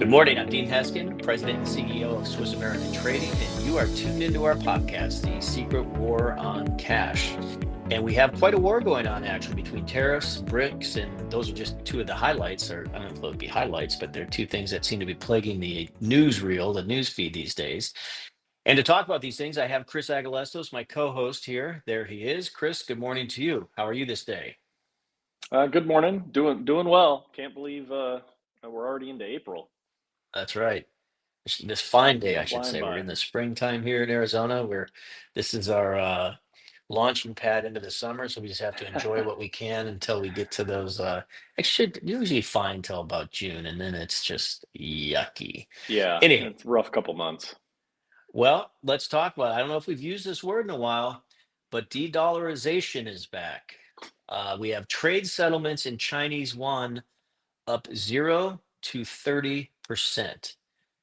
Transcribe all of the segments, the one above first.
Good morning. I'm Dean Heskin, President and CEO of Swiss American Trading, and you are tuned into our podcast, The Secret War on Cash. And we have quite a war going on actually between tariffs, BRICS, and those are just two of the highlights, or I don't know if they'll be highlights, but they're two things that seem to be plaguing the newsreel, the news feed these days. And to talk about these things, I have Chris Agelastos, my co-host here. There he is. Chris, good morning to you. How are you this day? Good morning. Doing well. Can't believe we're already into April. That's right. This fine day, I Been should flying say. We're by. in the springtime here in Arizona, where this is our launching pad into the summer. So we just have to enjoy what we can until we get to those. It should usually fine till about June, and then it's just yucky. Yeah, Anyhow, it's a rough couple months. well, let's talk about. I don't know if we've used this word in a while, but de-dollarization is back. We have trade settlements in Chinese yuan up 0 to 30%.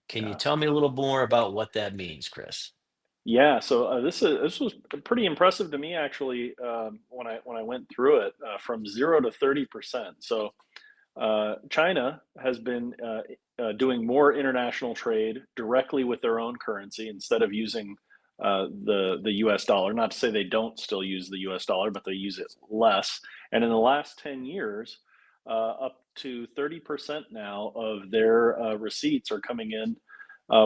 Can you Yeah. tell me a little more about what that means, Chris? Yeah. So this was pretty impressive to me actually when I went through it from 0 to 30%. So China has been doing more international trade directly with their own currency instead of using the U.S. dollar. Not to say they don't still use the U.S. dollar, but they use it less. And in the last 10 years, up to 30% now of their receipts are coming in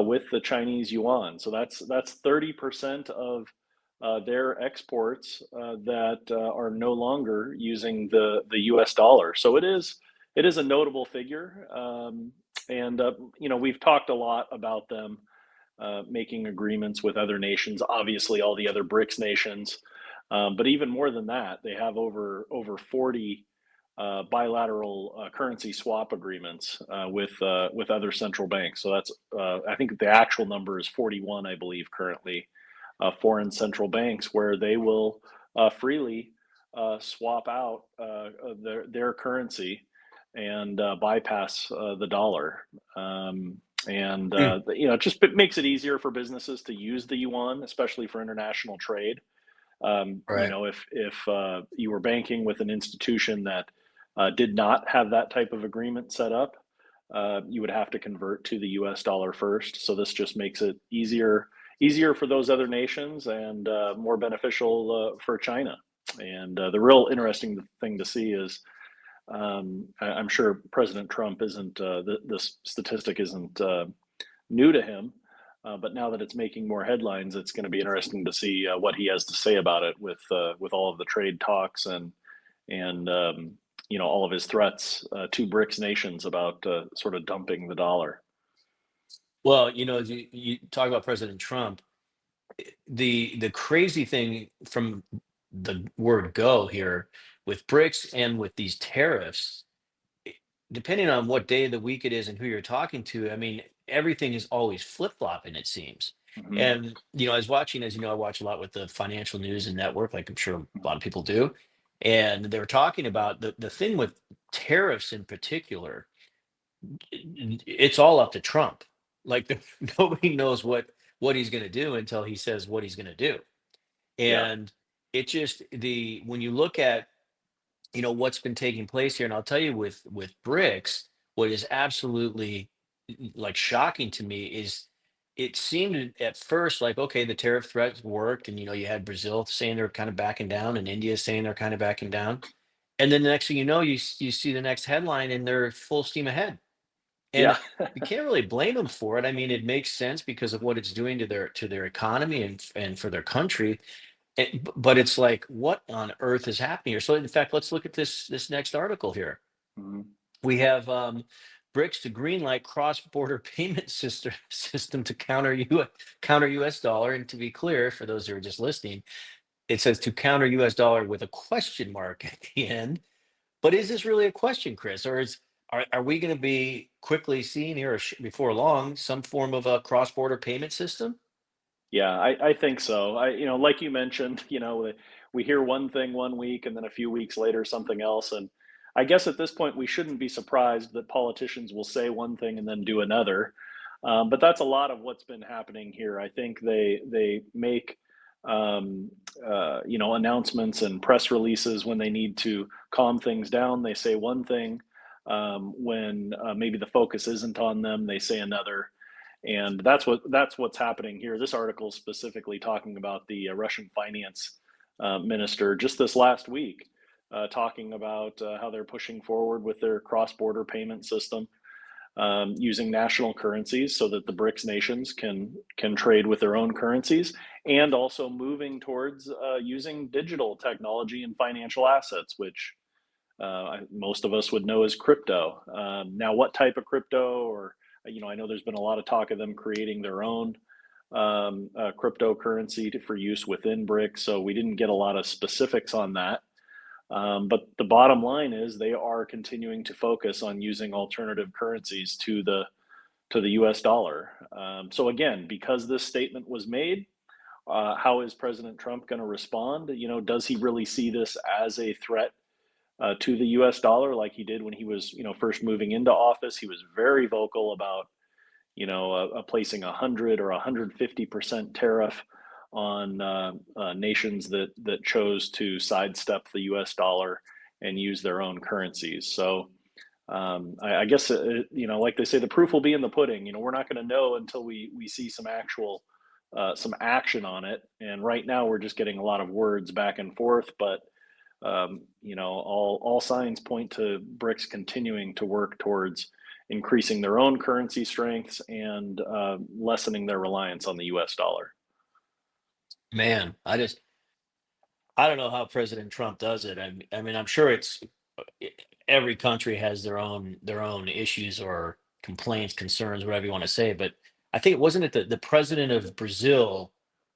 with the Chinese yuan. So that's 30% of their exports that are no longer using the U.S. dollar. So it is a notable figure, and you know we've talked a lot about them making agreements with other nations. Obviously, all the other BRICS nations, but even more than that, they have over 40 bilateral currency swap agreements with other central banks. So that's I think the actual number is 41, I believe, currently foreign central banks where they will freely swap out their currency and bypass the dollar. And Mm, you know, it makes it easier for businesses to use the yuan, especially for international trade. You right. know, if you were banking with an institution that did not have that type of agreement set up, you would have to convert to the U.S. dollar first. So this just makes it easier for those other nations and more beneficial for China. And the real interesting thing to see is I'm sure President Trump isn't this statistic isn't new to him, but now that it's making more headlines, it's going to be interesting to see what he has to say about it with all of the trade talks and you know all of his threats to BRICS nations about sort of dumping the dollar. Well, you talk about President Trump. The crazy thing from the word go here with BRICS and with these tariffs, i- depending on what day of the week it is and who you're talking to, I mean, everything is always flip-flopping, it seems. Hmm. And, I was watching, as you know, I watch a lot with the financial news and network, like I'm sure a lot of people do. And they were talking about the thing with tariffs in particular, it's all up to Trump. Like nobody knows what he's going to do until he says what he's going to do. Yeah, And it just the when you look at what's been taking place here, and I'll tell you with BRICS, what is absolutely like shocking to me is it seemed at first like okay, the tariff threats worked, and you had Brazil saying they're kind of backing down, and India saying they're kind of backing down, and then the next thing you know, you see the next headline, and they're full steam ahead. yeah. And you can't really blame them for it. I mean, it makes sense because of what it's doing to their economy and for their country. But it's like, what on earth is happening here? So in fact, let's look at this next article here. Mhm. We have BRICS to greenlight cross-border payment system to counter U.S. dollar. And to be clear, for those who are just listening, it says to counter U.S. dollar with a question mark at the end. But is this really a question, Chris, or are we going to be quickly seeing here before long some form of a cross-border payment system? Yeah, I think so. You know, like you mentioned, you know, we hear one thing one week and then a few weeks later something else. And I guess at this point we shouldn't be surprised that politicians will say one thing and then do another. But that's a lot of what's been happening here. I think they make um, you know announcements and press releases when they need to calm things down. They say one thing, when maybe the focus isn't on them, they say another. And that's what's happening here. This article is specifically talking about the Russian finance minister just this last week, talking about how they're pushing forward with their cross-border payment system, using national currencies so that the BRICS nations can trade with their own currencies, and also moving towards using digital technology and financial assets, which most of us would know as crypto. Now, what type of crypto, or I know there's been a lot of talk of them creating their own cryptocurrency for use within BRICS, so we didn't get a lot of specifics on that. But the bottom line is they are continuing to focus on using alternative currencies to the U.S. dollar. So again, because this statement was made, how is President Trump going to respond? Does he really see this as a threat to the U.S. dollar, like he did when he was, first moving into office? He was very vocal about, placing 100 or 150% tariff on nations that chose to sidestep the U.S. dollar and use their own currencies. So I guess like they say, the proof will be in the pudding. We're not going to know until we see some actual some action on it. And right now we're just getting a lot of words back and forth, but all signs point to BRICS continuing to work towards increasing their own currency strengths and lessening their reliance on the U.S. dollar. Man, I don't know how President Trump does it. I mean, I'm sure every country has their own issues or complaints, concerns, whatever you want to say. But I think it wasn't it the president of Brazil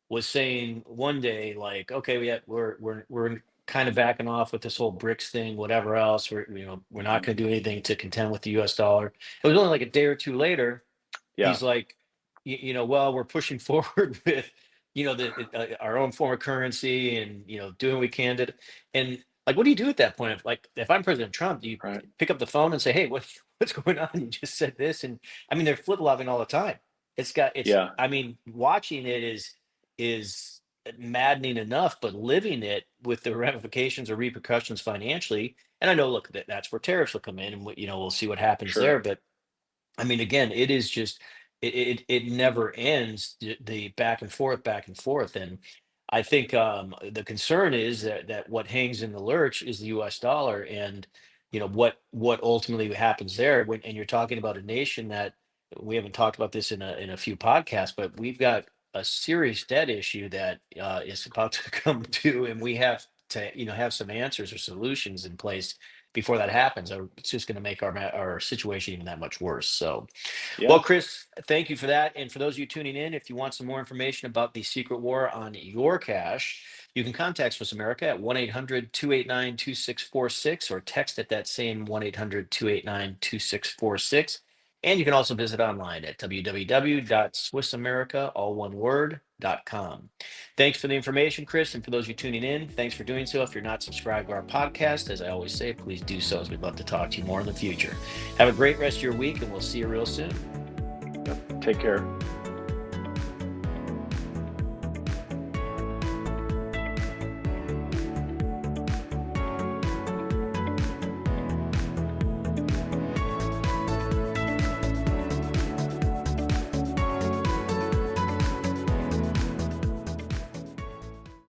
was saying one day, like, okay, we're kind of backing off with this whole BRICS thing, whatever else. We're not Mhm. going to do anything to contend with the U.S. dollar. It was only like a day or two later Yeah, he's like, well, we're pushing forward with, our own form of currency and, doing what we can to, and like, what do you do at that point? If I'm President Trump, do you right. pick up the phone and say, hey, what's going on? You just said this. And I mean, they're flip-flopping all the time. Yeah, I mean, watching it is maddening enough, but living it with the ramifications or repercussions financially. And I know, look, that's where tariffs will come in and, we'll see what happens there. sure. But I mean, again, it is just it never ends, the back and forth, and I think the concern is that what hangs in the lurch is the U.S. dollar, and what ultimately happens there. And you're talking about a nation that we haven't talked about this in a few podcasts, but we've got a serious debt issue that is about to come to, and we have to have some answers or solutions in place before that happens, or it's just going to make our situation even that much worse. So, well, Yeah. Chris, thank you for that. And for those of you tuning in, if you want some more information about the secret war on your cash, you can contact Swiss America at 1-800-289-2646 or text at that same 1-800-289-2646. And you can also visit online at www.swissamerica, all one word, .com. Thanks for the information, Chris. And for those of you tuning in, thanks for doing so. If you're not subscribed to our podcast, as I always say, please do so, as we'd love to talk to you more in the future. Have a great rest of your week, and we'll see you real soon. Take care.